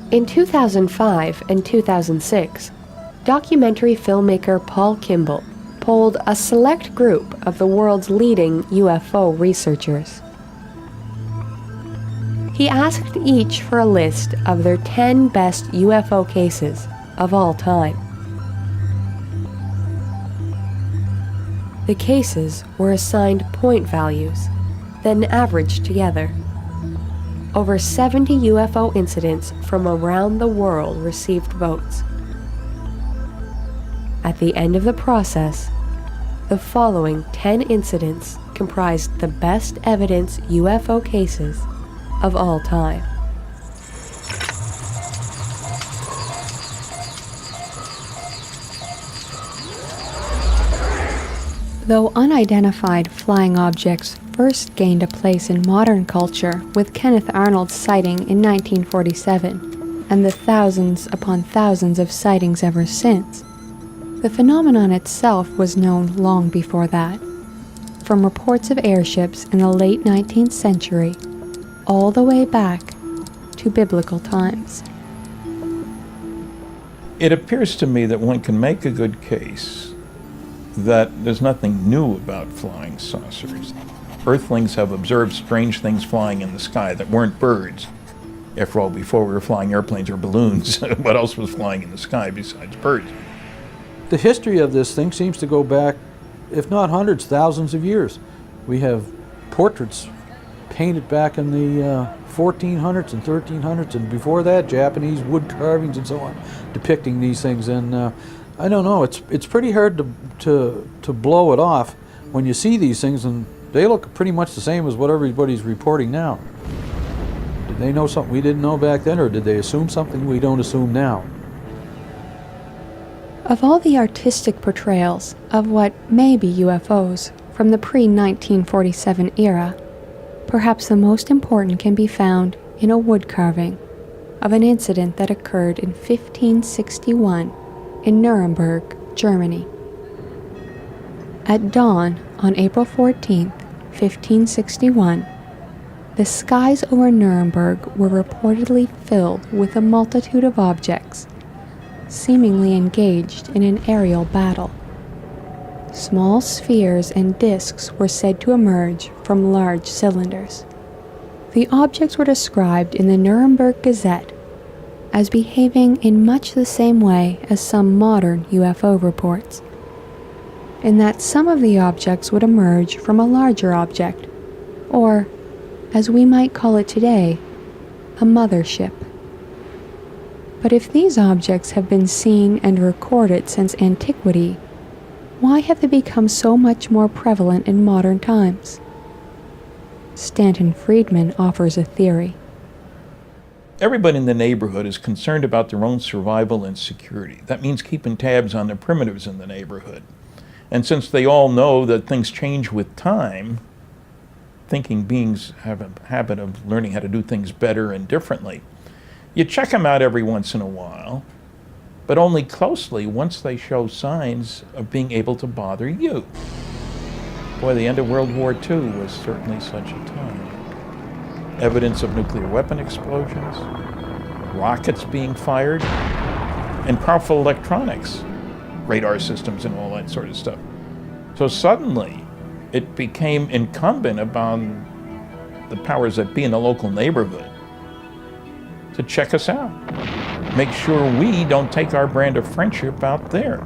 In 2005 and 2006, documentary filmmaker Paul Kimball polled a select group of the world's leading UFO researchers. He asked each for a list of their 10 best UFO cases of all time. The cases were assigned point values, then averaged together. Over 70 UFO incidents from around the world received votes. At the end of the process, the following 10 incidents comprised the best evidence UFO cases of all time. Though unidentified flying objects first gained a place in modern culture with Kenneth Arnold's sighting in 1947, and the thousands upon thousands of sightings ever since, the phenomenon itself was known long before that, from reports of airships in the late 19th century all the way back to biblical times. It appears to me that one can make a good case that there's nothing new about flying saucers. Earthlings have observed strange things flying in the sky that weren't birds. After all, before we were flying airplanes or balloons, what else was flying in the sky besides birds? The history of this thing seems to go back, if not hundreds, thousands of years. We have portraits painted back in the 1400s and 1300s, and before that, Japanese wood carvings and so on, depicting these things. And I don't know, it's pretty hard to blow it off when you see these things, and they look pretty much the same as what everybody's reporting now. Did they know something we didn't know back then, or did they assume something we don't assume now? Of all the artistic portrayals of what may be UFOs from the pre-1947 era, perhaps the most important can be found in a wood carving of an incident that occurred in 1561 in Nuremberg, Germany. At dawn on April 14, 1561, the skies over Nuremberg were reportedly filled with a multitude of objects, seemingly engaged in an aerial battle. Small spheres and disks were said to emerge from large cylinders. The objects were described in the Nuremberg Gazette as behaving in much the same way as some modern UFO reports, in that some of the objects would emerge from a larger object, or, as we might call it today, a mothership. But if these objects have been seen and recorded since antiquity, why have they become so much more prevalent in modern times? Stanton Friedman offers a theory. Everybody in the neighborhood is concerned about their own survival and security. That means keeping tabs on the primitives in the neighborhood. And since they all know that things change with time, thinking beings have a habit of learning how to do things better and differently. You check them out every once in a while, but only closely once they show signs of being able to bother you. Boy, the end of World War II was certainly such a time. Evidence of nuclear weapon explosions, rockets being fired, and powerful electronics, radar systems and all that sort of stuff. So suddenly, it became incumbent upon the powers that be in the local neighborhood to check us out. Make sure we don't take our brand of friendship out there.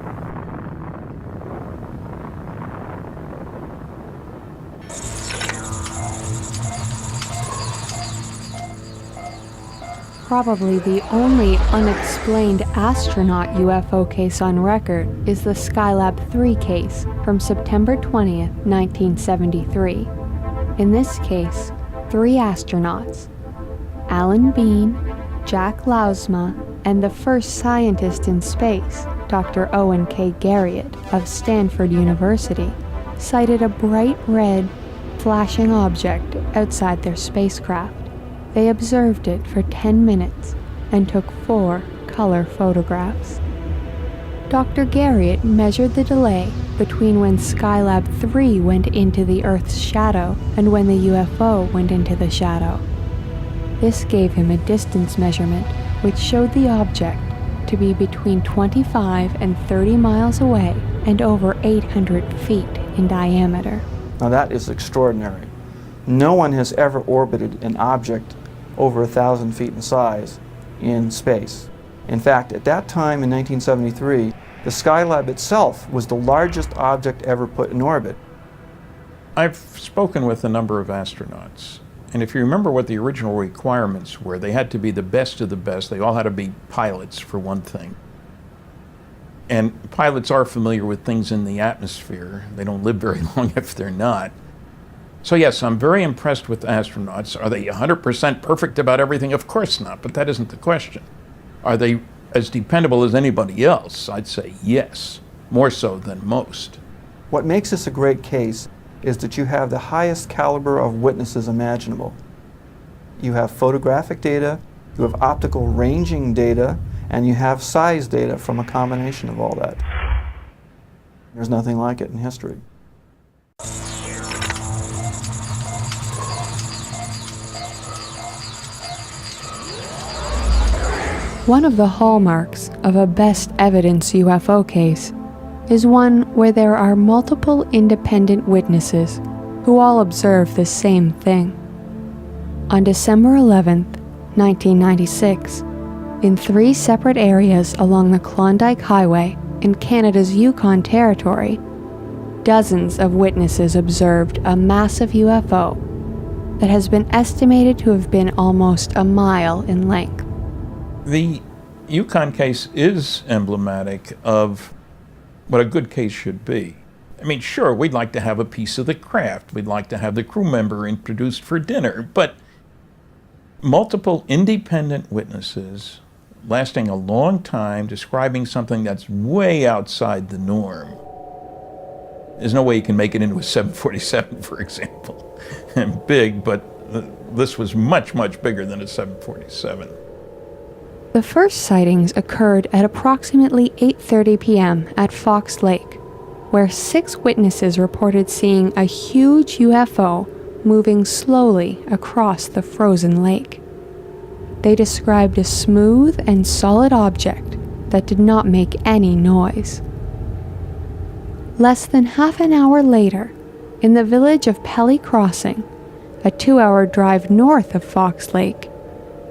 Probably the only unexplained astronaut UFO case on record is the Skylab 3 case from September 20th, 1973. In this case, 3 astronauts, Alan Bean, Jack Lausma, and the first scientist in space, Dr. Owen K. Garriott of Stanford University, sighted a bright red, flashing object outside their spacecraft. They observed it for 10 minutes and took 4 color photographs. Dr. Garriott measured the delay between when Skylab 3 went into the Earth's shadow and when the UFO went into the shadow. This gave him a distance measurement which showed the object to be between 25 and 30 miles away and over 800 feet in diameter. Now that is extraordinary. No one has ever orbited an object over 1,000 feet in size in space. In fact, at that time in 1973, the Skylab itself was the largest object ever put in orbit. I've spoken with a number of astronauts, and if you remember what the original requirements were, they had to be the best of the best. They all had to be pilots, for one thing. And pilots are familiar with things in the atmosphere. They don't live very long if they're not. So yes, I'm very impressed with astronauts. Are they 100% perfect about everything? Of course not, but that isn't the question. Are they as dependable as anybody else? I'd say yes, more so than most. What makes this a great case is that you have the highest caliber of witnesses imaginable. You have photographic data, you have optical ranging data, and you have size data from a combination of all that. There's nothing like it in history. One of the hallmarks of a best evidence UFO case is one where there are multiple independent witnesses who all observe the same thing. On December 11, 1996, in 3 separate areas along the Klondike Highway in Canada's Yukon Territory, dozens of witnesses observed a massive UFO that has been estimated to have been almost a mile in length. The Yukon case is emblematic of what a good case should be. I mean, sure, we'd like to have a piece of the craft. We'd like to have the crew member introduced for dinner, but multiple independent witnesses lasting a long time describing something that's way outside the norm. There's no way you can make it into a 747, for example. And big, but this was much, much bigger than a 747. The first sightings occurred at approximately 8:30 p.m. at Fox Lake, where 6 witnesses reported seeing a huge UFO moving slowly across the frozen lake. They described a smooth and solid object that did not make any noise. Less than half an hour later, in the village of Pelly Crossing, a 2-hour drive north of Fox Lake,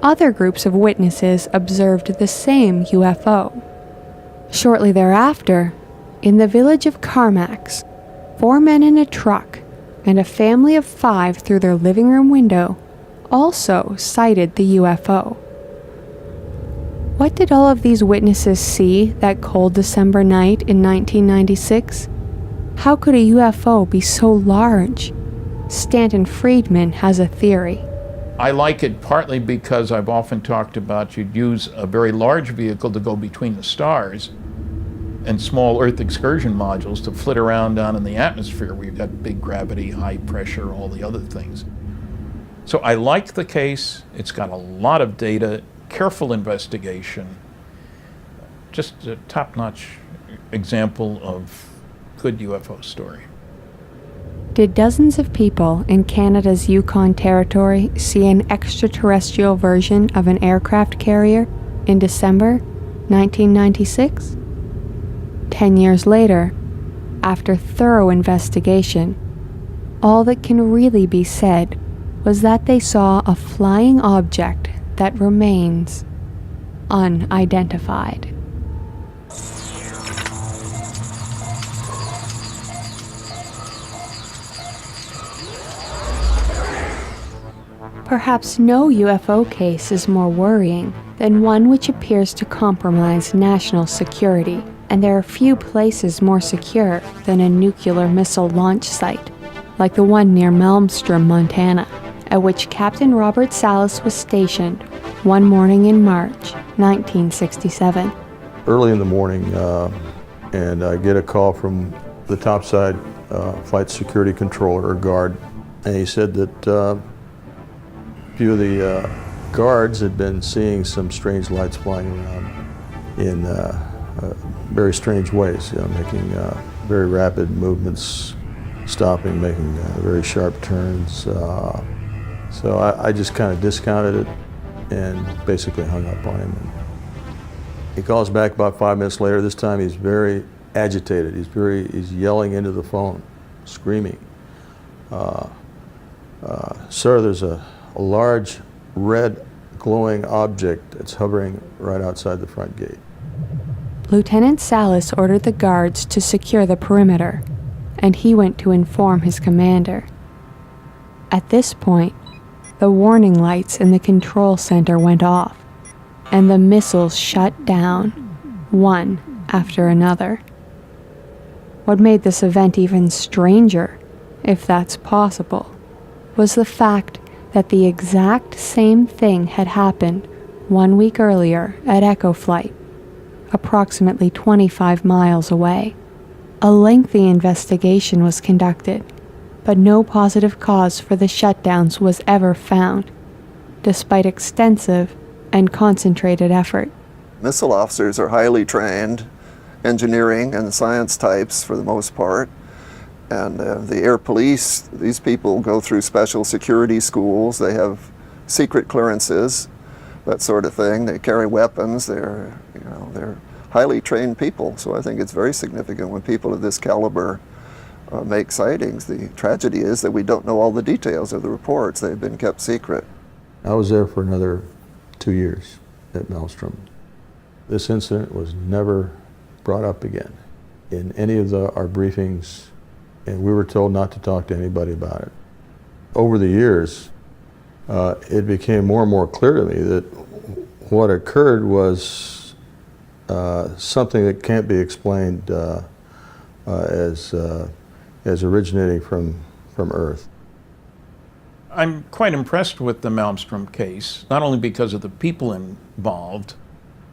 other groups of witnesses observed the same UFO. Shortly thereafter, in the village of Carmax, 4 men in a truck and a family of 5 through their living room window also sighted the UFO. What did all of these witnesses see that cold December night in 1996? How could a UFO be so large? Stanton Friedman has a theory. I like it partly because I've often talked about you'd use a very large vehicle to go between the stars and small Earth excursion modules to flit around down in the atmosphere where you've got big gravity, high pressure, all the other things. So I like the case. It's got a lot of data, careful investigation, just a top-notch example of good UFO story. Did dozens of people in Canada's Yukon Territory see an extraterrestrial version of an aircraft carrier in December 1996? 10 years later, after thorough investigation, all that can really be said was that they saw a flying object that remains unidentified. Perhaps no UFO case is more worrying than one which appears to compromise national security, and there are few places more secure than a nuclear missile launch site, like the one near Malmstrom, Montana, at which Captain Robert Salas was stationed one morning in March 1967. Early in the morning, and I get a call from the topside flight security controller or guard, and he said that a few of the guards had been seeing some strange lights flying around in very strange ways, making very rapid movements, stopping, making very sharp turns. So I just kind of discounted it, and basically hung up on him. And he calls back about 5 minutes later. This time he's very agitated. He's yelling into the phone, screaming. Sir, there's a large red glowing object that's hovering right outside the front gate. Lieutenant Salas ordered the guards to secure the perimeter, and he went to inform his commander. At this point, the warning lights in the control center went off, and the missiles shut down, one after another. What made this event even stranger, if that's possible, was the fact that the exact same thing had happened 1 week earlier at Echo Flight, approximately 25 miles away. A lengthy investigation was conducted, but no positive cause for the shutdowns was ever found, despite extensive and concentrated effort. Missile officers are highly trained, engineering and science types for the most part. And the air police, these people go through special security schools. They have secret clearances, that sort of thing. They carry weapons. They're highly trained people. So I think it's very significant when people of this caliber make sightings. The tragedy is that we don't know all the details of the reports. They've been kept secret. I was there for another 2 years at Maelstrom. This incident was never brought up again in any of our briefings, and we were told not to talk to anybody about it. Over the years, it became more and more clear to me that what occurred was something that can't be explained as originating from Earth. I'm quite impressed with the Malmstrom case, not only because of the people involved,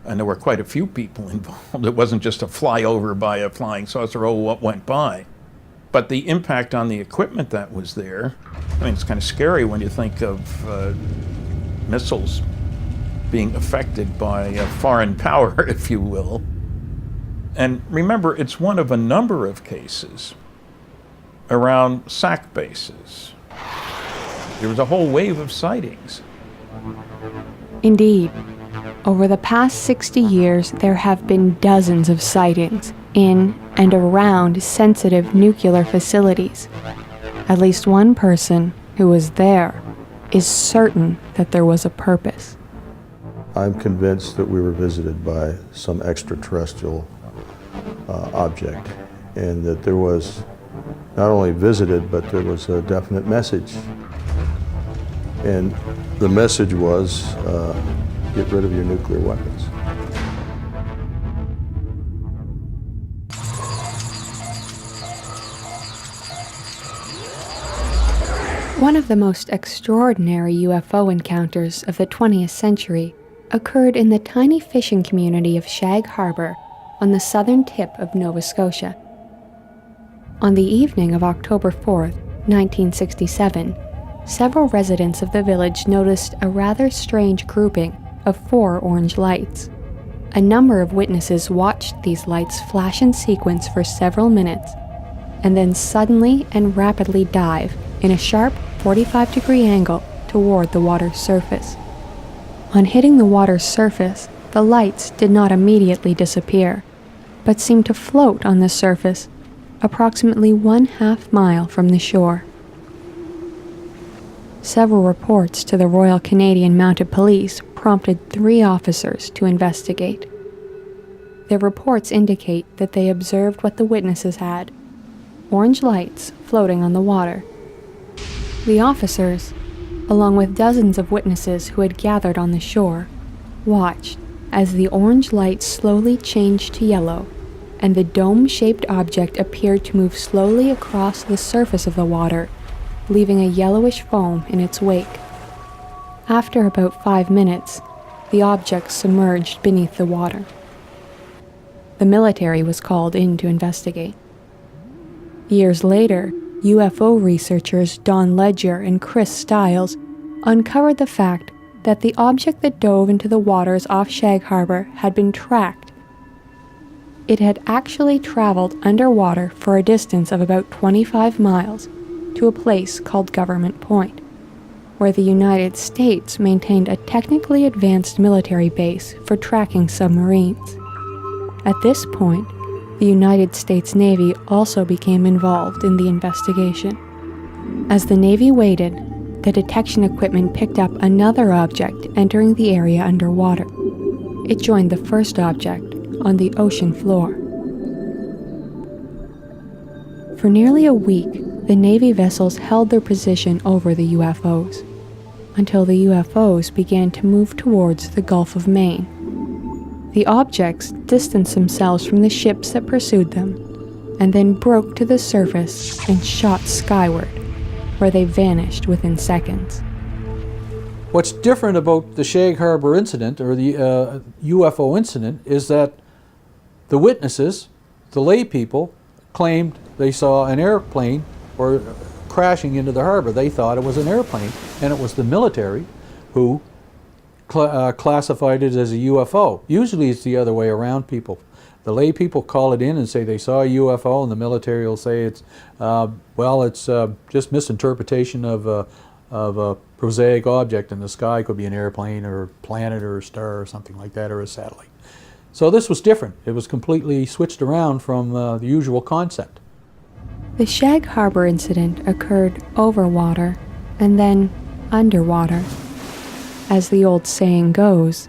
and there were quite a few people involved. It wasn't just a flyover by a flying saucer, oh, what went by. But the impact on the equipment that was there, I mean, it's kind of scary when you think of missiles being affected by a foreign power, if you will. And remember, it's one of a number of cases around SAC bases. There was a whole wave of sightings. Indeed, over the past 60 years, there have been dozens of sightings in and around sensitive nuclear facilities. At least one person who was there is certain that there was a purpose. I'm convinced that we were visited by some extraterrestrial object, and that there was not only visited, but there was a definite message. And the message was, get rid of your nuclear weapons. One of the most extraordinary UFO encounters of the 20th century occurred in the tiny fishing community of Shag Harbor on the southern tip of Nova Scotia. On the evening of October 4th, 1967, several residents of the village noticed a rather strange grouping of 4 orange lights. A number of witnesses watched these lights flash in sequence for several minutes, and then suddenly and rapidly dive in a sharp 45-degree angle toward the water's surface. On hitting the water's surface, the lights did not immediately disappear, but seemed to float on the surface approximately 1/2 mile from the shore. Several reports to the Royal Canadian Mounted Police prompted 3 officers to investigate. Their reports indicate that they observed what the witnesses had: orange lights floating on the water. The officers, along with dozens of witnesses who had gathered on the shore, watched as the orange light slowly changed to yellow, and the dome-shaped object appeared to move slowly across the surface of the water, leaving a yellowish foam in its wake. After about 5 minutes, the object submerged beneath the water. The military was called in to investigate. Years later, UFO researchers Don Ledger and Chris Stiles uncovered the fact that the object that dove into the waters off Shag Harbor had been tracked. It had actually traveled underwater for a distance of about 25 miles to a place called Government Point. where the United States maintained a technically advanced military base for tracking submarines. At this point, the United States Navy also became involved in the investigation. As the Navy waited, the detection equipment picked up another object entering the area underwater. It joined the first object on the ocean floor. For nearly a week, the Navy vessels held their position over the UFOs, until the UFOs began to move towards the Gulf of Maine. The objects distanced themselves from the ships that pursued them, and then broke to the surface and shot skyward, where they vanished within seconds. What's different about the Shag Harbor incident, or the UFO incident, is that the witnesses, the lay people, claimed they saw an airplane or crashing into the harbor. They thought it was an airplane, and it was the military who classified it as a UFO. Usually it's the other way around, people. The lay people call it in and say they saw a UFO, and the military will say it's, just misinterpretation of a prosaic object in the sky. Could be an airplane or a planet or a star or something like that, or a satellite. So this was different. It was completely switched around from the usual concept. The Shag Harbor incident occurred over water and then underwater. As the old saying goes,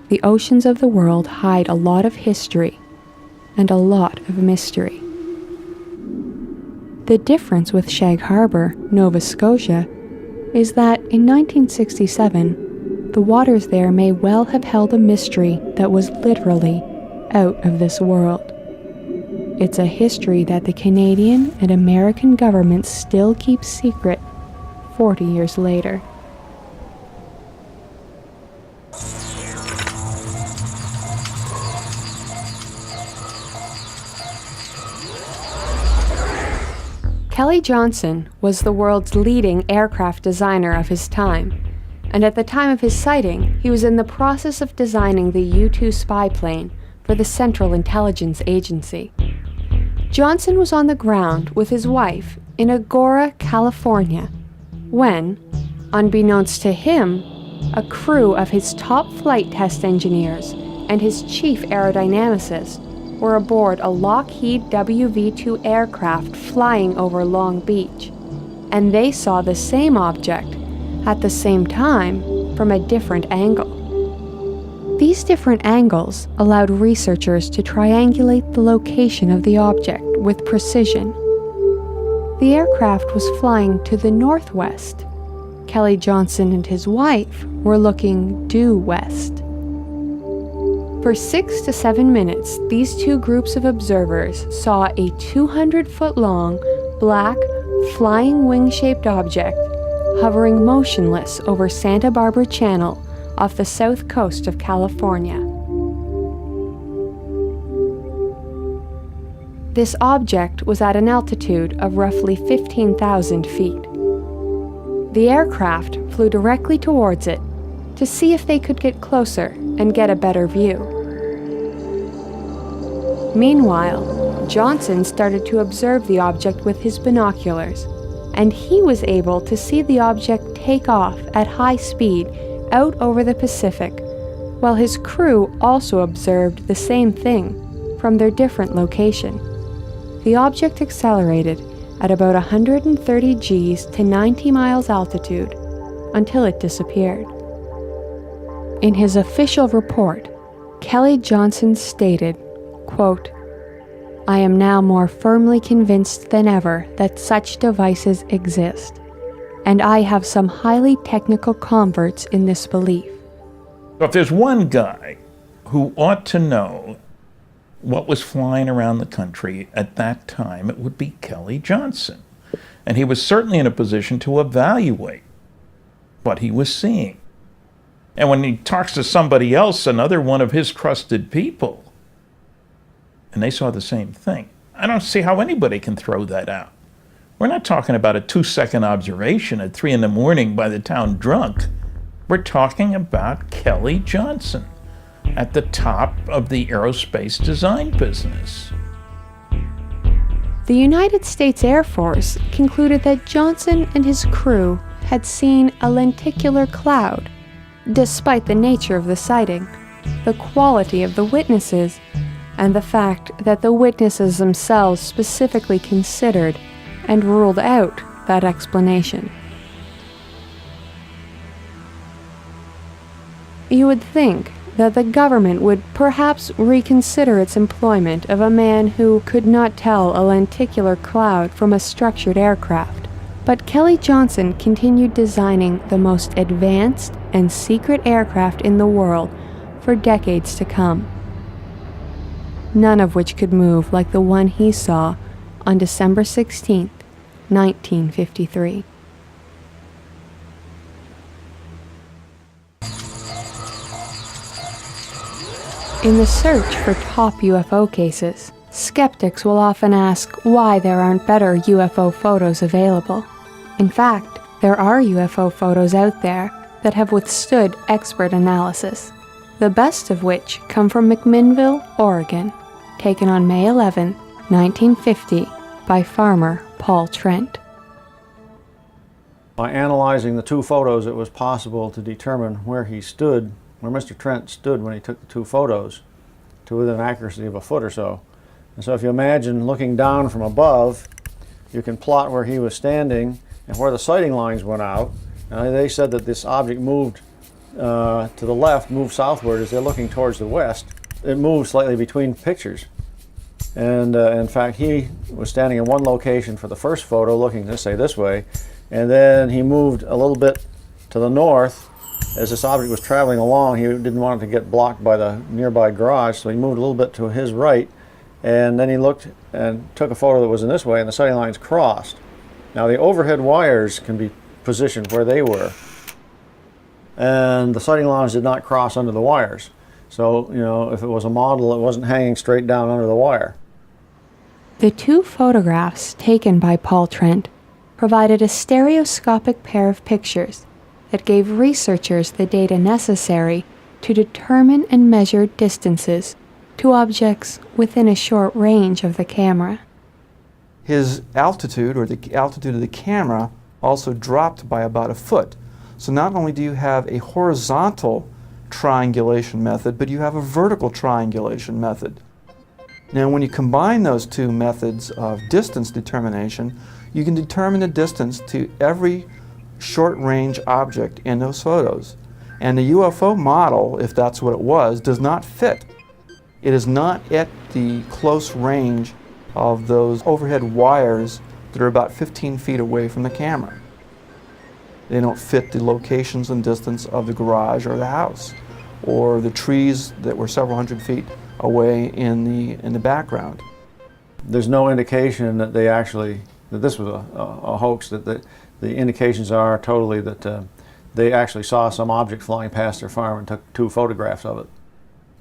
the oceans of the world hide a lot of history and a lot of mystery. The difference with Shag Harbor, Nova Scotia, is that in 1967, the waters there may well have held a mystery that was literally out of this world. It's a history that the Canadian and American governments still keep secret 40 years later. Kelly Johnson was the world's leading aircraft designer of his time, and at the time of his sighting, he was in the process of designing the U-2 spy plane for the Central Intelligence Agency. Johnson was on the ground with his wife in Agoura, California, when, unbeknownst to him, a crew of his top flight test engineers and his chief aerodynamicist were aboard a Lockheed WV-2 aircraft flying over Long Beach, and they saw the same object at the same time from a different angle. These different angles allowed researchers to triangulate the location of the object with precision. The aircraft was flying to the northwest. Kelly Johnson and his wife were looking due west. For 6 to 7 minutes, these two groups of observers saw a 200-foot-long, black, flying wing-shaped object hovering motionless over Santa Barbara Channel off the south coast of California. This object was at an altitude of roughly 15,000 feet. The aircraft flew directly towards it to see if they could get closer and get a better view. Meanwhile, Johnson started to observe the object with his binoculars, and he was able to see the object take off at high speed out over the Pacific, while his crew also observed the same thing from their different location. The object accelerated at about 130 Gs to 90 miles altitude until it disappeared. In his official report, Kelly Johnson stated, quote, "I am now more firmly convinced than ever that such devices exist, and I have some highly technical converts in this belief." So if there's one guy who ought to know what was flying around the country at that time, it would be Kelly Johnson. And he was certainly in a position to evaluate what he was seeing. And when he talks to somebody else, another one of his trusted people, and they saw the same thing, I don't see how anybody can throw that out. We're not talking about a 2-second observation at 3 a.m. by the town drunk. We're talking about Kelly Johnson at the top of the aerospace design business. The United States Air Force concluded that Johnson and his crew had seen a lenticular cloud. Despite the nature of the sighting, the quality of the witnesses, and the fact that the witnesses themselves specifically considered and ruled out that explanation. You would think that the government would perhaps reconsider its employment of a man who could not tell a lenticular cloud from a structured aircraft, but Kelly Johnson continued designing the most advanced and secret aircraft in the world for decades to come, none of which could move like the one he saw on December 16, 1953. In the search for top UFO cases, skeptics will often ask why there aren't better UFO photos available. In fact, there are UFO photos out there that have withstood expert analysis, the best of which come from McMinnville, Oregon, taken on May 11, 1950, by farmer Paul Trent. By analyzing the two photos, it was possible to determine where Mr. Trent stood when he took the two photos, to within an accuracy of a foot or so. And so if you imagine looking down from above, you can plot where he was standing and where the sighting lines went out. And they said that this object moved to the left, moved southward as they're looking towards the west. It moved slightly between pictures. And in fact, he was standing in one location for the first photo, looking, let's say, this way, and then he moved a little bit to the north. As this object was traveling along, he didn't want it to get blocked by the nearby garage, so he moved a little bit to his right, and then he looked and took a photo that was in this way, and the sighting lines crossed. Now the overhead wires can be positioned where they were, and the sighting lines did not cross under the wires. So, you know, if it was a model, it wasn't hanging straight down under the wire. The two photographs taken by Paul Trent provided a stereoscopic pair of pictures that gave researchers the data necessary to determine and measure distances to objects within a short range of the camera. His altitude, or the altitude of the camera, also dropped by about a foot. So not only do you have a horizontal triangulation method, but you have a vertical triangulation method. Now when you combine those two methods of distance determination, you can determine the distance to every short-range object in those photos. And the UFO model, if that's what it was, does not fit. It is not at the close range of those overhead wires that are about 15 feet away from the camera. They don't fit the locations and distance of the garage or the house, or the trees that were several hundred feet away in the background. There's no indication that that this was a hoax. That the indications are totally that they actually saw some object flying past their farm and took two photographs of it.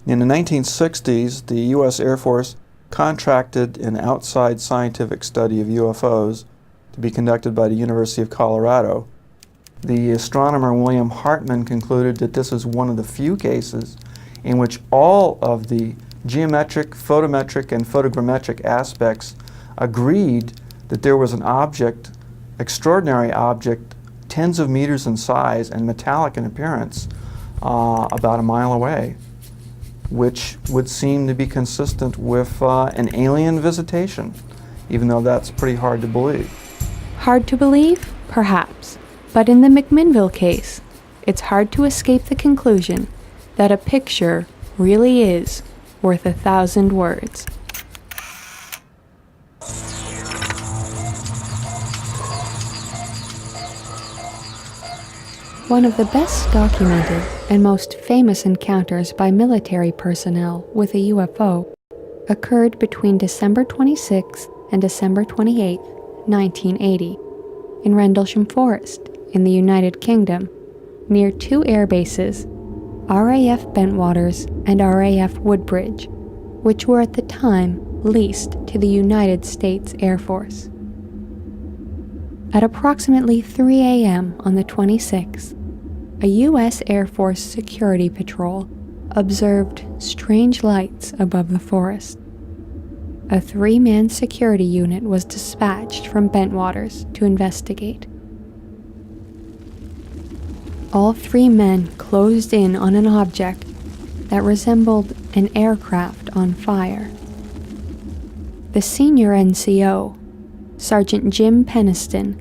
In the 1960s, the U.S. Air Force contracted an outside scientific study of UFOs to be conducted by the University of Colorado. The astronomer William Hartman concluded that this is one of the few cases in which all of the geometric, photometric, and photogrammetric aspects agreed that there was an object, extraordinary object, tens of meters in size and metallic in appearance, about a mile away, which would seem to be consistent with an alien visitation, even though that's pretty hard to believe. Hard to believe? Perhaps. But in the McMinnville case, it's hard to escape the conclusion that a picture really is worth 1,000 words. One of the best documented and most famous encounters by military personnel with a UFO occurred between December 26 and December 28, 1980, in Rendlesham Forest in the United Kingdom, near two air bases, RAF Bentwaters and RAF Woodbridge, which were at the time leased to the United States Air Force. At approximately 3 a.m. on the 26th, a U.S. Air Force security patrol observed strange lights above the forest. A 3-man security unit was dispatched from Bentwaters to investigate. all three men closed in on an object that resembled an aircraft on fire. The senior NCO, Sergeant Jim Peniston,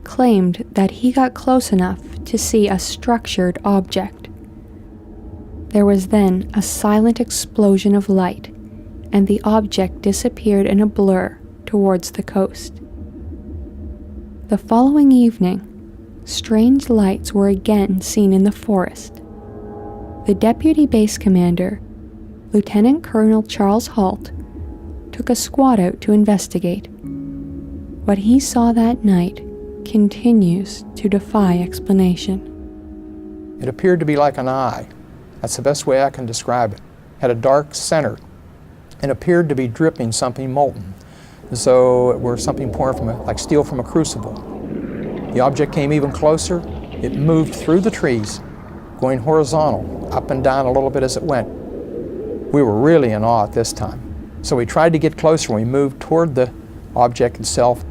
claimed that he got close enough to see a structured object. There was then a silent explosion of light, and the object disappeared in a blur towards the coast. The following evening, strange lights were again seen in the forest. The deputy base commander, Lieutenant Colonel Charles Halt, took a squad out to investigate. What he saw that night continues to defy explanation. It appeared to be like an eye. That's the best way I can describe it. Had a dark center and appeared to be dripping something molten, as though it were something pouring from like steel from a crucible. The object came even closer. It moved through the trees, going horizontal, up and down a little bit as it went. We were really in awe at this time. So we tried to get closer. We moved toward the object itself.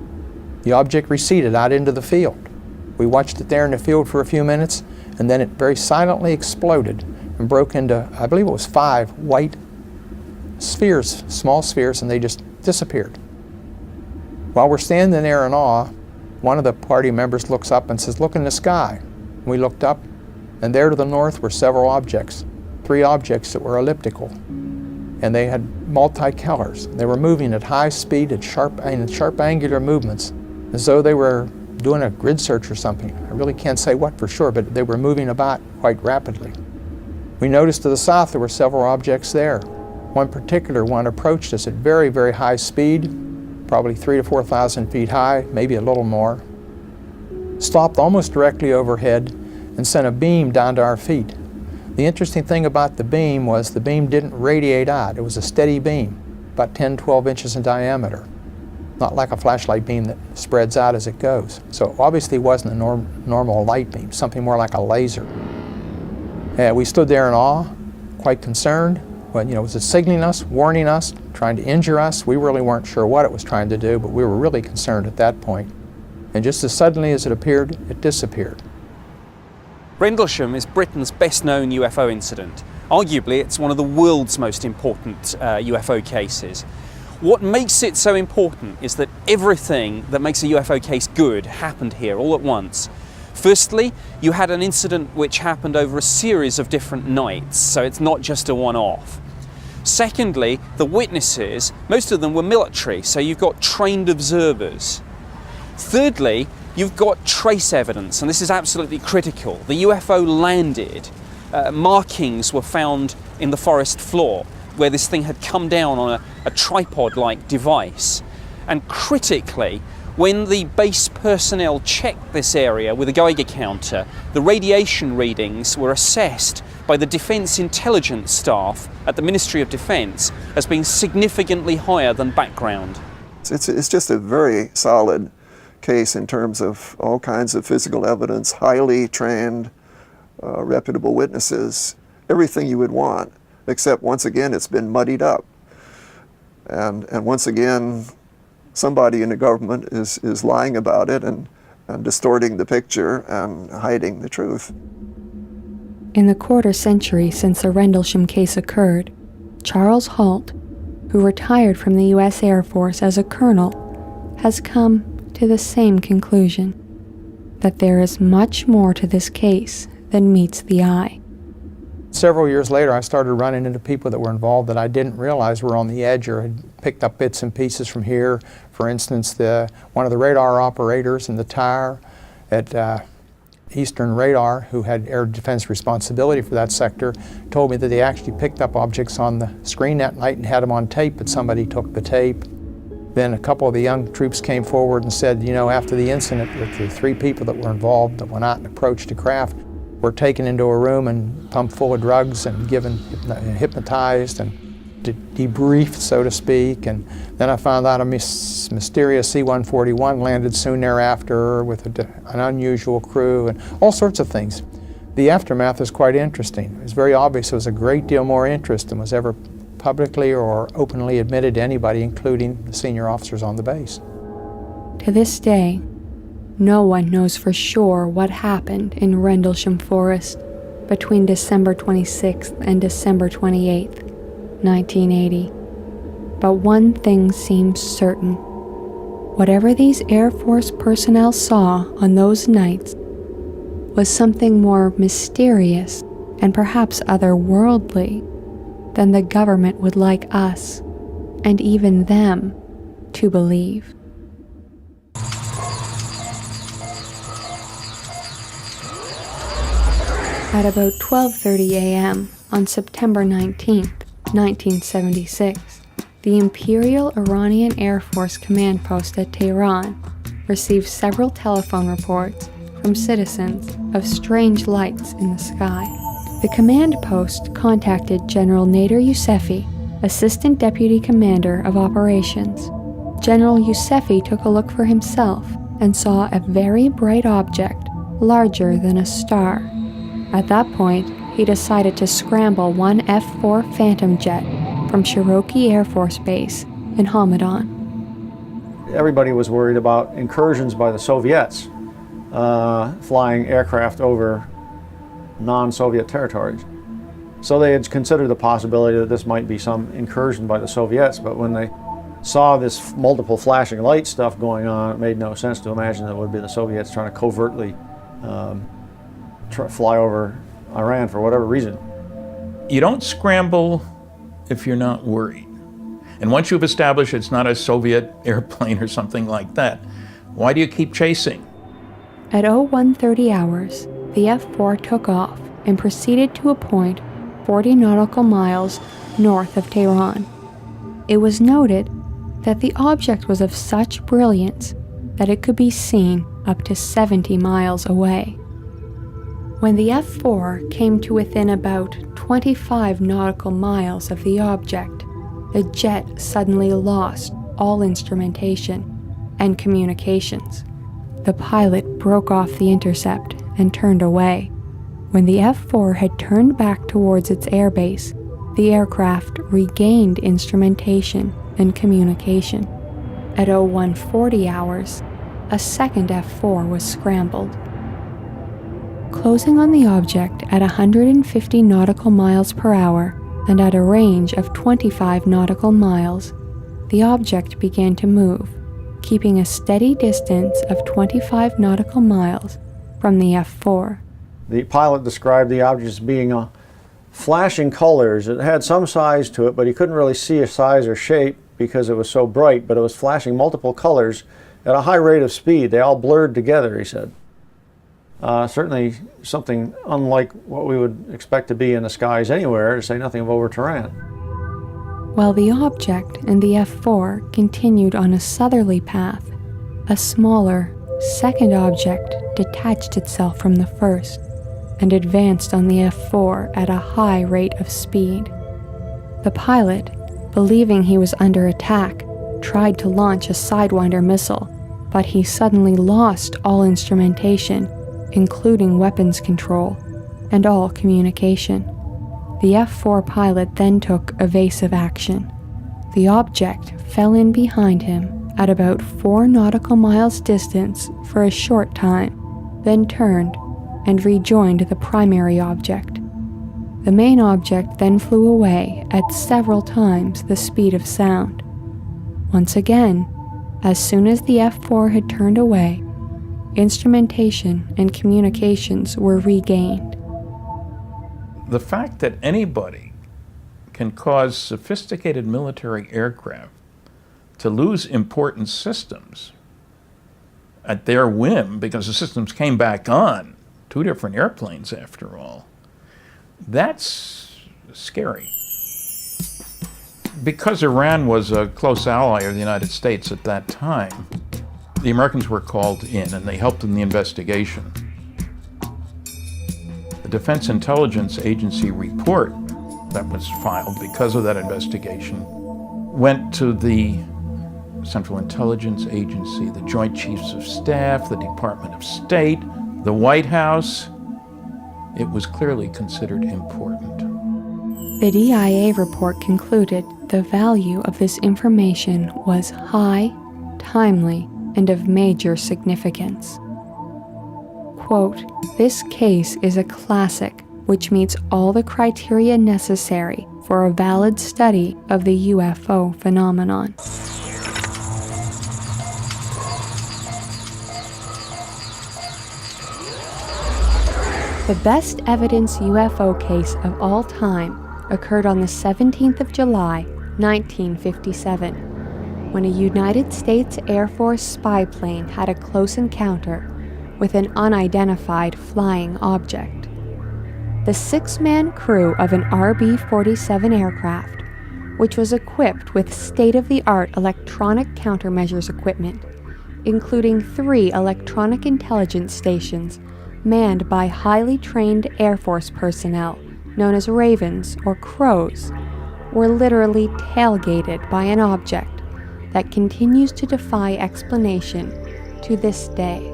The object receded out into the field. We watched it there in the field for a few minutes, and then it very silently exploded and broke into, I believe it was 5 white spheres, small spheres, and they just disappeared. While we're standing there in awe, one of the party members looks up and says, "Look in the sky." We looked up, and there to the north were several objects, 3 objects that were elliptical, and they had multi-colors. They were moving at high speed, at sharp angular movements, as though they were doing a grid search or something. I really can't say what for sure, but they were moving about quite rapidly. We noticed to the south there were several objects there. One particular one approached us at very, very high speed, probably 3,000 to 4,000 feet high, maybe a little more. Stopped almost directly overhead and sent a beam down to our feet. The interesting thing about the beam was the beam didn't radiate out. It was a steady beam, about 10, 12 inches in diameter. Not like a flashlight beam that spreads out as it goes. So it obviously wasn't a normal light beam, something more like a laser. We stood there in awe, quite concerned. But, was it signaling us, warning us, trying to injure us? We really weren't sure what it was trying to do, but we were really concerned at that point. And just as suddenly as it appeared, it disappeared. Rendlesham is Britain's best-known UFO incident. Arguably, it's one of the world's most important UFO cases. What makes it so important is that everything that makes a UFO case good happened here all at once. Firstly, you had an incident which happened over a series of different nights, so it's not just a one-off. Secondly, the witnesses, most of them were military, so you've got trained observers. Thirdly, you've got trace evidence, and this is absolutely critical. The UFO landed. Markings were found in the forest floor where this thing had come down on a tripod-like device. And critically, when the base personnel checked this area with a Geiger counter, the radiation readings were assessed by the Defence Intelligence staff at the Ministry of Defence as being significantly higher than background. It's just a very solid case in terms of all kinds of physical evidence, highly trained, reputable witnesses, everything you would want, except once again it's been muddied up. And once again, somebody in the government is lying about it and distorting the picture and hiding the truth. In the quarter century since the Rendlesham case occurred, Charles Halt, who retired from the U.S. Air Force as a colonel, has come to the same conclusion, that there is much more to this case than meets the eye. Several years later, I started running into people that were involved that I didn't realize were on the edge or had picked up bits and pieces from here. For instance, one of the radar operators in the tower at Eastern Radar, who had air defense responsibility for that sector, told me that they actually picked up objects on the screen that night and had them on tape, but somebody took the tape. Then a couple of the young troops came forward and said, after the incident, the 3 people that were involved that went out and approached the craft were taken into a room and pumped full of drugs and given hypnotized and debriefed, so to speak. And then I found out a mysterious C-141 landed soon thereafter with an unusual crew and all sorts of things. The aftermath is quite interesting. It was very obvious there was a great deal more interest than was ever publicly or openly admitted to anybody, including the senior officers on the base. To this day, No one knows for sure what happened in Rendlesham Forest between December 26th and December 28th, 1980. But one thing seems certain. Whatever these Air Force personnel saw on those nights was something more mysterious and perhaps otherworldly than the government would like us, and even them, to believe. At about 12:30 a.m. on September 19th, 1976, the Imperial Iranian Air Force command post at Tehran received several telephone reports from citizens of strange lights in the sky. The command post contacted General Nader Yousefi, Assistant Deputy Commander of Operations. General Yousefi took a look for himself and saw a very bright object, larger than a star. At that point, he decided to scramble one F-4 Phantom jet from Cherokee Air Force Base in Hamadan. Everybody was worried about incursions by the Soviets, flying aircraft over non-Soviet territories. So they had considered the possibility that this might be some incursion by the Soviets, but when they saw this multiple flashing light stuff going on, it made no sense to imagine that it would be the Soviets trying to covertly fly over Iran for whatever reason. You don't scramble if you're not worried. And once you've established it's not a Soviet airplane or something like that, why do you keep chasing? At 0130 hours, the F-4 took off and proceeded to a point 40 nautical miles north of Tehran. It was noted that the object was of such brilliance that it could be seen up to 70 miles away. When the F-4 came to within about 25 nautical miles of the object, the jet suddenly lost all instrumentation and communications. The pilot broke off the intercept and turned away. When the F-4 had turned back towards its airbase, the aircraft regained instrumentation and communication. At 0140 hours, a second F-4 was scrambled. Closing on the object at 150 nautical miles per hour and at a range of 25 nautical miles, the object began to move, keeping a steady distance of 25 nautical miles from the F-4. The pilot described the object as being flashing colors. It had some size to it, but he couldn't really see a size or shape because it was so bright, but it was flashing multiple colors at a high rate of speed. They all blurred together, he said. Certainly something unlike what we would expect to be in the skies anywhere, to say nothing of over Tehran. While the object and the F-4 continued on a southerly path, a smaller, second object detached itself from the first and advanced on the F-4 at a high rate of speed. The pilot, believing he was under attack, tried to launch a Sidewinder missile, but he suddenly lost all instrumentation, including weapons control, and all communication. The F-4 pilot then took evasive action. The object fell in behind him at about 4 nautical miles distance for a short time, then turned and rejoined the primary object. The main object then flew away at several times the speed of sound. Once again, as soon as the F-4 had turned away, instrumentation and communications were regained. The fact that anybody can cause sophisticated military aircraft to lose important systems at their whim, because the systems came back on, 2 different airplanes after all, that's scary. Because Iran was a close ally of the United States at that time, the Americans were called in and they helped in the investigation. The Defense Intelligence Agency report that was filed because of that investigation went to the Central Intelligence Agency, the Joint Chiefs of Staff, the Department of State, the White House. It was clearly considered important. The DIA report concluded the value of this information was high, timely, and of major significance. quote, "This case is a classic which meets all the criteria necessary for a valid study of the UFO phenomenon." The best evidence UFO case of all time occurred on the 17th of July, 1957, when a United States Air Force spy plane had a close encounter with an unidentified flying object. The 6-man crew of an RB-47 aircraft, which was equipped with state-of-the-art electronic countermeasures equipment, including 3 electronic intelligence stations manned by highly trained Air Force personnel known as Ravens or Crows, were literally tailgated by an object that continues to defy explanation to this day.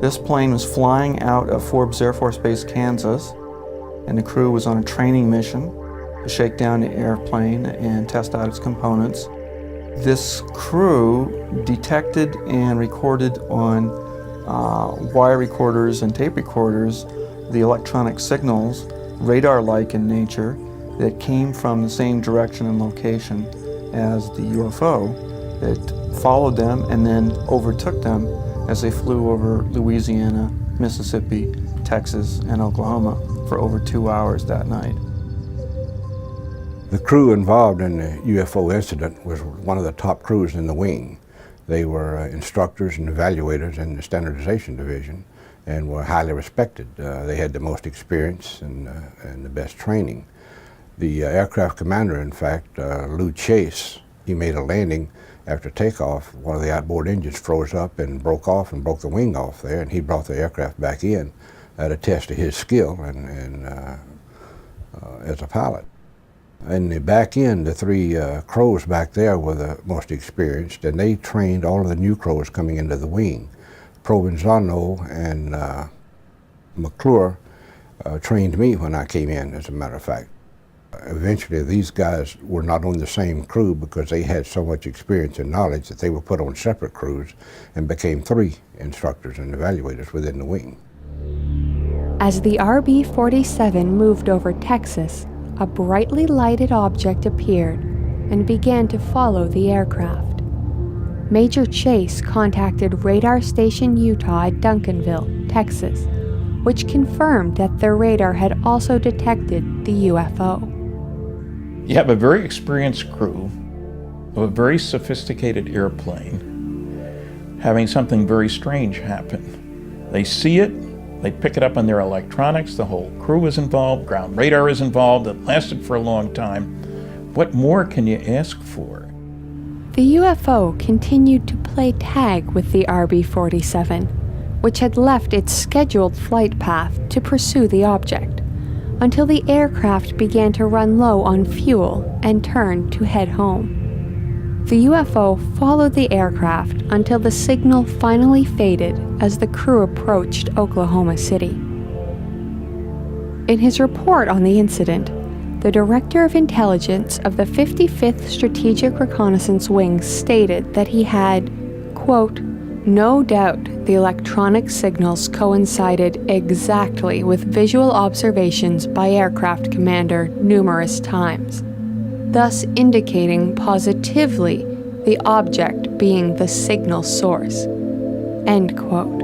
This plane was flying out of Forbes Air Force Base, Kansas, and the crew was on a training mission to shake down the airplane and test out its components. This crew detected and recorded on wire recorders and tape recorders the electronic signals, radar-like in nature, that came from the same direction and location as the UFO. It followed them and then overtook them as they flew over Louisiana, Mississippi, Texas, and Oklahoma for over 2 hours that night. The crew involved in the UFO incident was one of the top crews in the wing. They were instructors and evaluators in the standardization division and were highly respected. They had the most experience and the best training. The aircraft commander, in fact, Lou Chase, he made a landing after takeoff. One of the outboard engines froze up and broke off and broke the wing off there, and he brought the aircraft back in to test his skill and as a pilot. In the back end, the 3 Crows back there were the most experienced, and they trained all of the new Crows coming into the wing. Provenzano and McClure trained me when I came in, as a matter of fact. Eventually, these guys were not on the same crew because they had so much experience and knowledge that they were put on separate crews and became 3 instructors and evaluators within the wing. As the RB-47 moved over Texas, a brightly lighted object appeared and began to follow the aircraft. Major Chase contacted Radar Station Utah at Duncanville, Texas, which confirmed that their radar had also detected the UFO. You have a very experienced crew of a very sophisticated airplane having something very strange happen. They see it, they pick it up on their electronics, the whole crew is involved, ground radar is involved, it lasted for a long time. What more can you ask for? The UFO continued to play tag with the RB-47, which had left its scheduled flight path to pursue the object, until the aircraft began to run low on fuel and turned to head home. The UFO followed the aircraft until the signal finally faded as the crew approached Oklahoma City. In his report on the incident, the Director of Intelligence of the 55th Strategic Reconnaissance Wing stated that he had, quote, "No doubt the electronic signals coincided exactly with visual observations by aircraft commander numerous times, thus indicating positively the object being the signal source." End quote.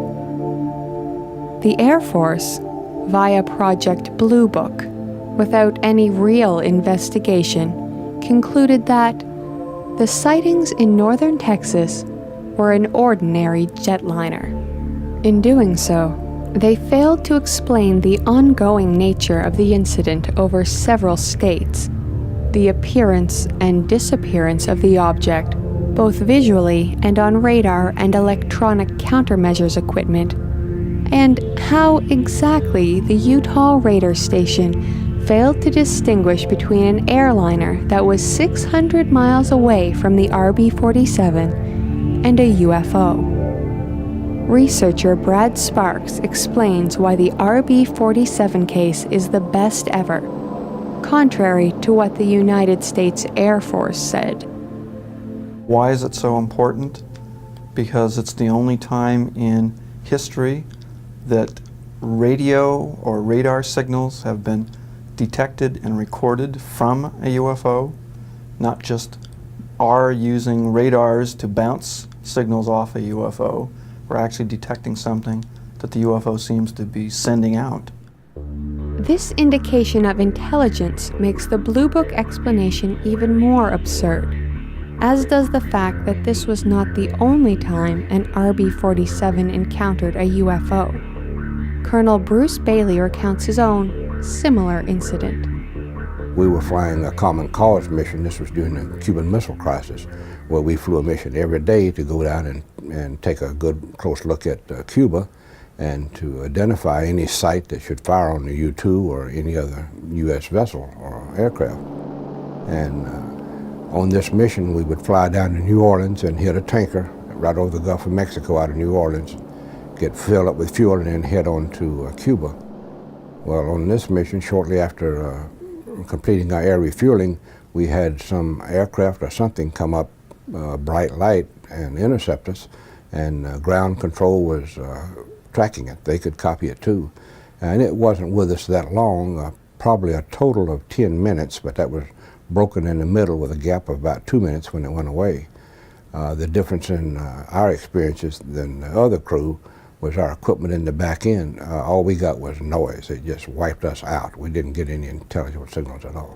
The Air Force, via Project Blue Book, without any real investigation, concluded that the sightings in northern Texas were an ordinary jetliner. In doing so, they failed to explain the ongoing nature of the incident over several states, the appearance and disappearance of the object, both visually and on radar and electronic countermeasures equipment, and how exactly the Utah radar station failed to distinguish between an airliner that was 600 miles away from the RB-47 and a UFO. Researcher Brad Sparks explains why the RB-47 case is the best ever, contrary to what the United States Air Force said. Why is it so important? Because it's the only time in history that radio or radar signals have been detected and recorded from a UFO, not just are using radars to bounce signals off a UFO. We're actually detecting something that the UFO seems to be sending out. This indication of intelligence makes the Blue Book explanation even more absurd, as does the fact that this was not the only time an RB-47 encountered a UFO. Colonel Bruce Bailey recounts his own similar incident. We were flying a common cause mission. This was during the Cuban Missile Crisis, where we flew a mission every day to go down and take a good close look at Cuba and to identify any site that should fire on the U-2 or any other U.S. vessel or aircraft. And on this mission, we would fly down to New Orleans and hit a tanker right over the Gulf of Mexico out of New Orleans, get filled up with fuel, and then head on to Cuba. Well, on this mission, shortly after completing our air refueling, we had some aircraft or something come up, bright light, and intercept us, and ground control was tracking it. They could copy it too. And it wasn't with us that long, probably a total of 10 minutes, but that was broken in the middle with a gap of about 2 minutes when it went away. The difference in our experiences than the other crew was our equipment in the back end. All we got was noise. It just wiped us out. We didn't get any intelligible signals at all.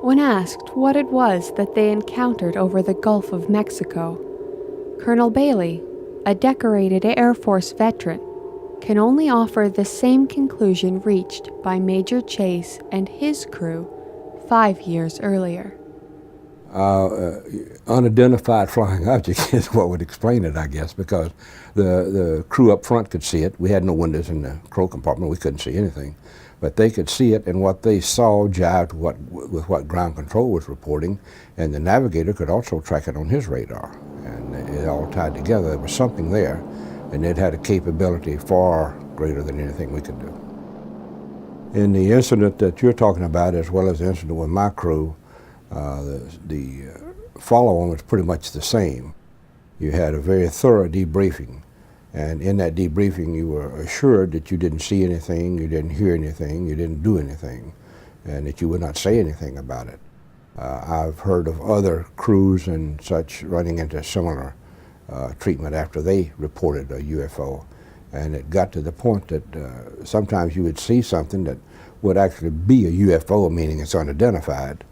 When asked what it was that they encountered over the Gulf of Mexico, Colonel Bailey, a decorated Air Force veteran, can only offer the same conclusion reached by Major Chase and his crew 5 years earlier. Unidentified flying object is what would explain it, I guess, because the crew up front could see it. We had no windows in the control compartment. We couldn't see anything. But they could see it, and what they saw jived with what ground control was reporting, and the navigator could also track it on his radar. And it all tied together. There was something there, and it had a capability far greater than anything we could do. In the incident that you're talking about, as well as the incident with my crew, the follow-on was pretty much the same. You had a very thorough debriefing, and in that debriefing you were assured that you didn't see anything, you didn't hear anything, you didn't do anything, and that you would not say anything about it. I've heard of other crews and such running into similar treatment after they reported a UFO, and it got to the point that sometimes you would see something that would actually be a UFO, meaning it's unidentified,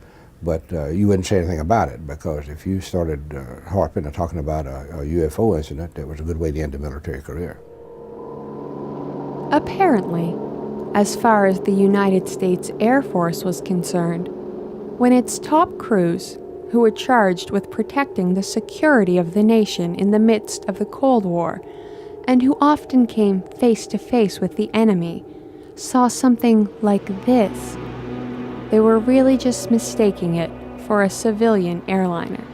but you wouldn't say anything about it, because if you started harping or talking about a UFO incident, that was a good way to end a military career. Apparently, as far as the United States Air Force was concerned, when its top crews, who were charged with protecting the security of the nation in the midst of the Cold War, and who often came face to face with the enemy, saw something like this, they were really just mistaking it for a civilian airliner.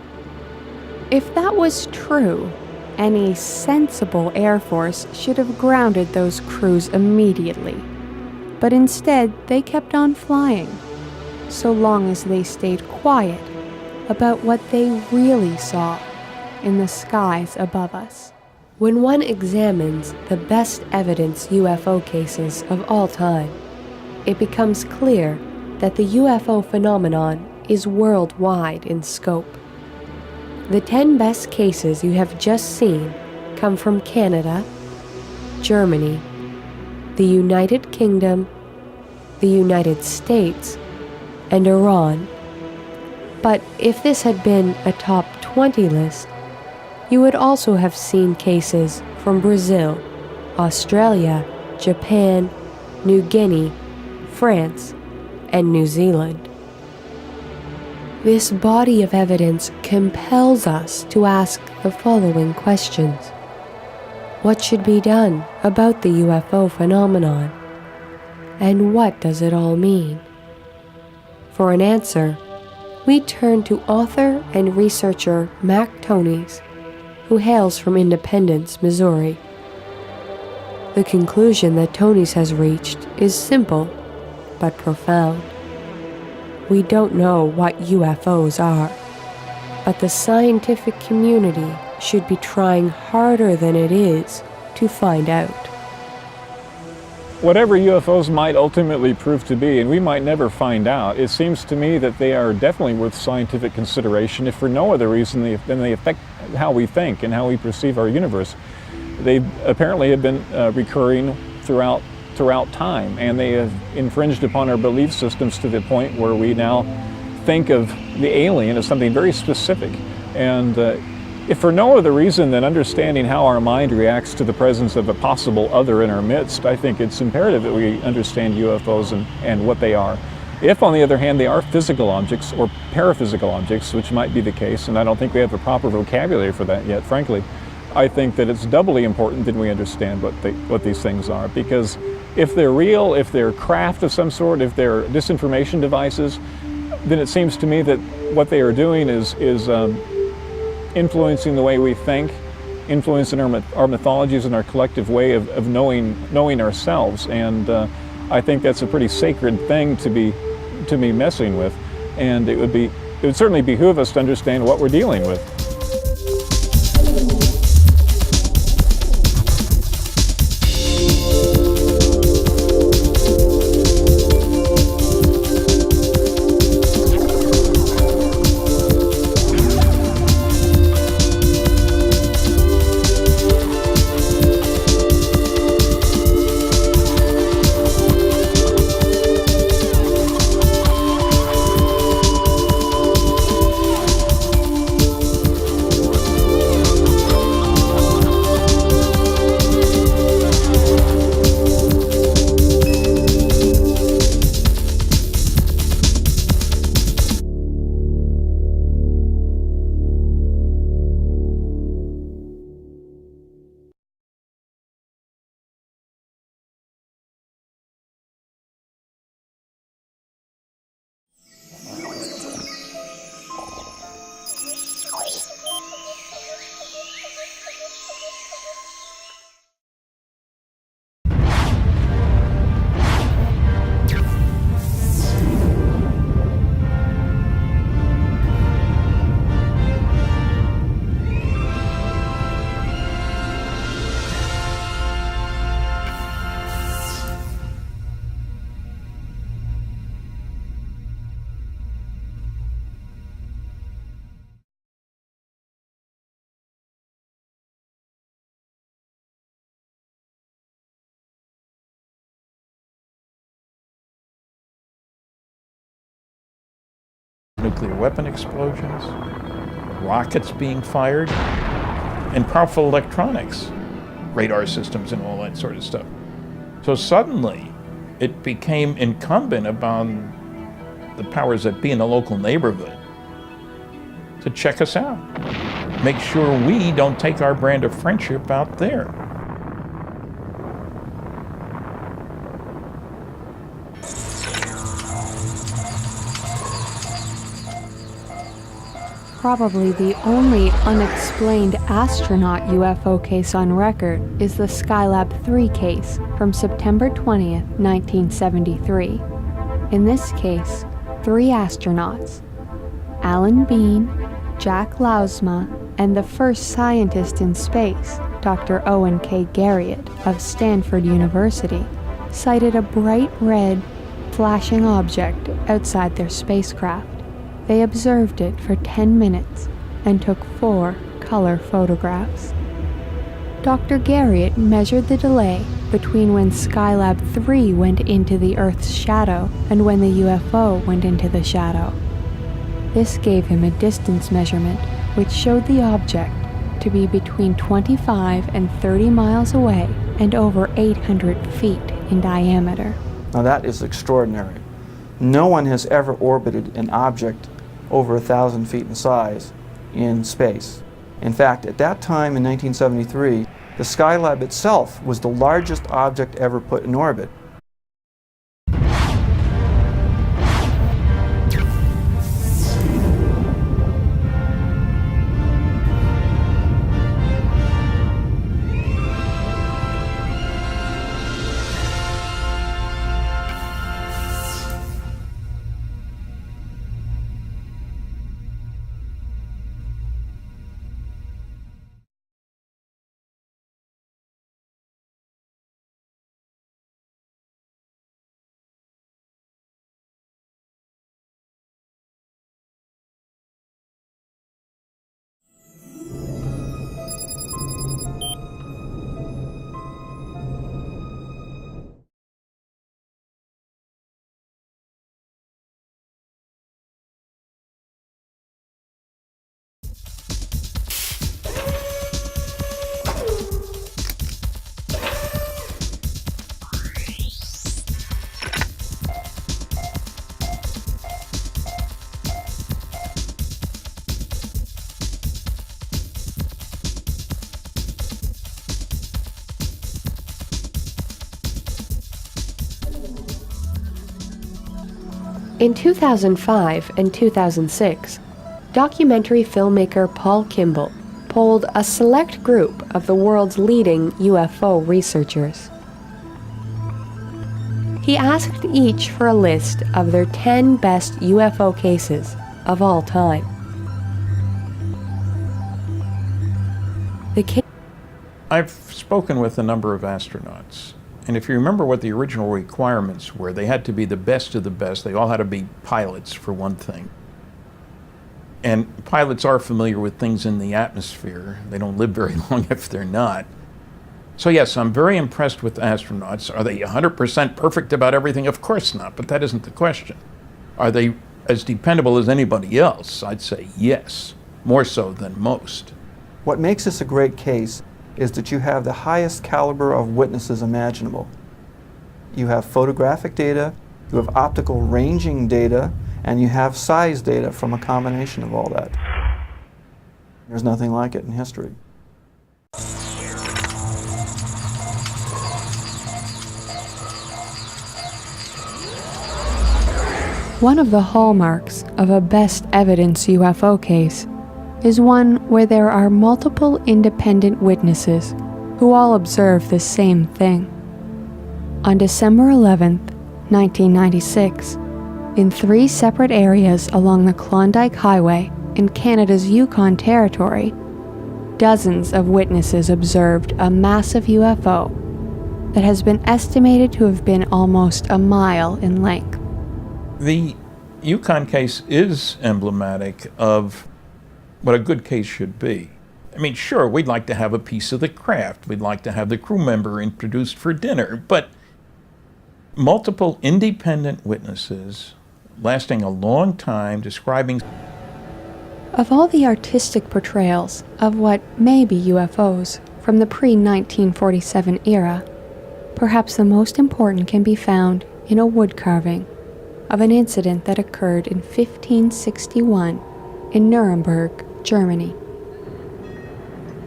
If that was true, any sensible Air Force should have grounded those crews immediately. But instead, they kept on flying, so long as they stayed quiet about what they really saw in the skies above us. When one examines the best evidence UFO cases of all time, it becomes clear that the UFO phenomenon is worldwide in scope. The 10 best cases you have just seen come from Canada, Germany, the United Kingdom, the United States, and Iran. But if this had been a top 20 list, you would also have seen cases from Brazil, Australia, Japan, New Guinea, France, and New Zealand. This body of evidence compels us to ask the following questions. What should be done about the UFO phenomenon? And what does it all mean? For an answer, we turn to author and researcher Mac Tonnies, who hails from Independence, Missouri. The conclusion that Tonnies has reached is simple but profound. We don't know what UFOs are, but the scientific community should be trying harder than it is to find out. whatever UFOs might ultimately prove to be, and we might never find out, it seems to me that they are definitely worth scientific consideration, if for no other reason than they affect how we think and how we perceive our universe. They apparently have been recurring throughout time, and they have infringed upon our belief systems to the point where we now think of the alien as something very specific. And if for no other reason than understanding how our mind reacts to the presence of a possible other in our midst, I think it's imperative that we understand UFOs and what they are. If, on the other hand, they are physical objects or paraphysical objects, which might be the case, and I don't think we have a proper vocabulary for that yet, frankly, I think that it's doubly important that we understand what these things are, because if they're real, if they're craft of some sort, if they're disinformation devices, then it seems to me that what they are doing is influencing the way we think, influencing our mythologies and our collective way of knowing ourselves. And I think that's a pretty sacred thing to be messing with. And it would certainly behoove us to understand what we're dealing with. Nuclear weapon explosions, rockets being fired, and powerful electronics, radar systems and all that sort of stuff. So suddenly, it became incumbent upon the powers that be in the local neighborhood to check us out. Make sure we don't take our brand of friendship out there. Probably the only unexplained astronaut UFO case on record is the Skylab 3 case from September 20th, 1973. In this case, 3 astronauts, Alan Bean, Jack Lausma, and the first scientist in space, Dr. Owen K. Garriott of Stanford University, sighted a bright red, flashing object outside their spacecraft. They observed it for 10 minutes and took 4 color photographs. Dr. Garriott measured the delay between when Skylab 3 went into the Earth's shadow and when the UFO went into the shadow. This gave him a distance measurement which showed the object to be between 25 and 30 miles away and over 800 feet in diameter. Now that is extraordinary. No one has ever orbited an object over 1,000 feet in size in space. In fact, at that time in 1973, the Skylab itself was the largest object ever put in orbit. In 2005 and 2006, documentary filmmaker Paul Kimball polled a select group of the world's leading UFO researchers. He asked each for a list of their 10 best UFO cases of all time. I've spoken with a number of astronauts, and if you remember what the original requirements were, they had to be the best of the best. They all had to be pilots, for one thing. And pilots are familiar with things in the atmosphere. They don't live very long if they're not. So yes, I'm very impressed with astronauts. Are they 100% perfect about everything? Of course not, but that isn't the question. Are they as dependable as anybody else? I'd say yes, more so than most. What makes this a great case is that you have the highest caliber of witnesses imaginable. You have photographic data, you have optical ranging data, and you have size data from a combination of all that. There's nothing like it in history. One of the hallmarks of a best evidence UFO case is one where there are multiple independent witnesses who all observe the same thing. On December 11, 1996, in 3 separate areas along the Klondike Highway in Canada's Yukon Territory, dozens of witnesses observed a massive UFO that has been estimated to have been almost a mile in length. The Yukon case is emblematic of what a good case should be. I mean, sure, we'd like to have a piece of the craft. We'd like to have the crew member introduced for dinner, but multiple independent witnesses lasting a long time describing... Of all the artistic portrayals of what may be UFOs from the pre-1947 era, perhaps the most important can be found in a wood carving of an incident that occurred in 1561 in Nuremberg, Germany.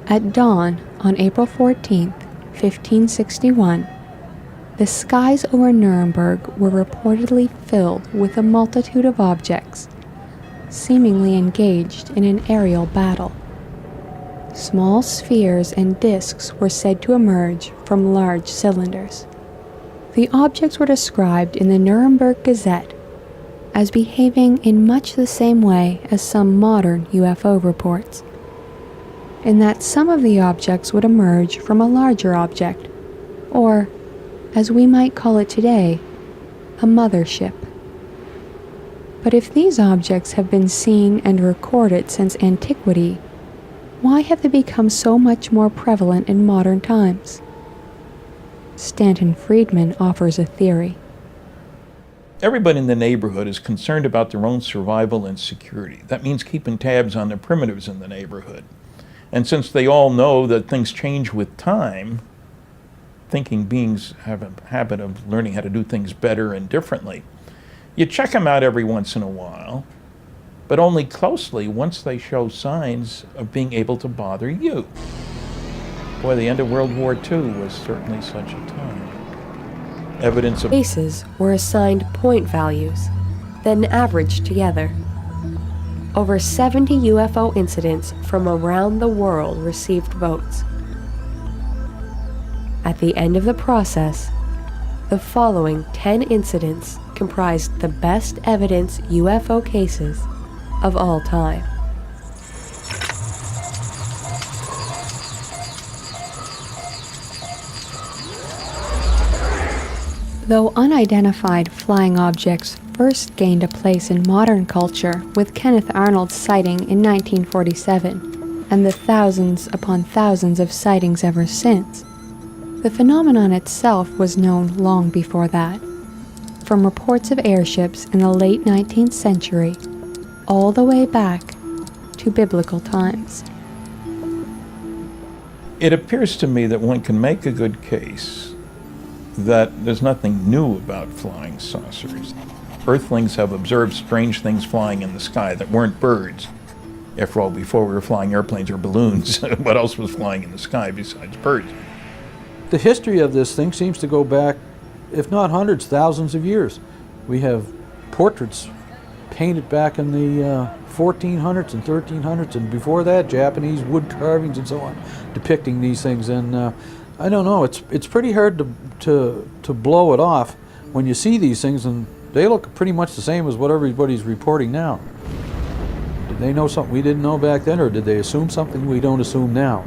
At dawn on April 14, 1561, the skies over Nuremberg were reportedly filled with a multitude of objects, seemingly engaged in an aerial battle. Small spheres and disks were said to emerge from large cylinders. The objects were described in the Nuremberg Gazette as behaving in much the same way as some modern UFO reports, in that some of the objects would emerge from a larger object, or, as we might call it today, a mothership. But if these objects have been seen and recorded since antiquity, why have they become so much more prevalent in modern times? Stanton Friedman offers a theory. Everybody in the neighborhood is concerned about their own survival and security. That means keeping tabs on the primitives in the neighborhood. And since they all know that things change with time, thinking beings have a habit of learning how to do things better and differently. You check them out every once in a while, but only closely once they show signs of being able to bother you. Boy, the end of World War II was certainly such a time. Evidence of Cases were assigned point values, then averaged together. Over 70 UFO incidents from around the world received votes. At the end of the process, the following 10 incidents comprised the best evidence UFO cases of all time. Though unidentified flying objects first gained a place in modern culture with Kenneth Arnold's sighting in 1947, and the thousands upon thousands of sightings ever since, the phenomenon itself was known long before that, from reports of airships in the late 19th century all the way back to biblical times. It appears to me that one can make a good case that there's nothing new about flying saucers. Earthlings have observed strange things flying in the sky that weren't birds. After all, before we were flying airplanes or balloons, what else was flying in the sky besides birds? The history of this thing seems to go back, if not hundreds, thousands of years. We have portraits painted back in the 1400s and 1300s, and before that, Japanese wood carvings and so on, depicting these things. And I don't know, it's pretty hard to blow it off when you see these things, and they look pretty much the same as what everybody's reporting now. Did they know something we didn't know back then, or did they assume something we don't assume now?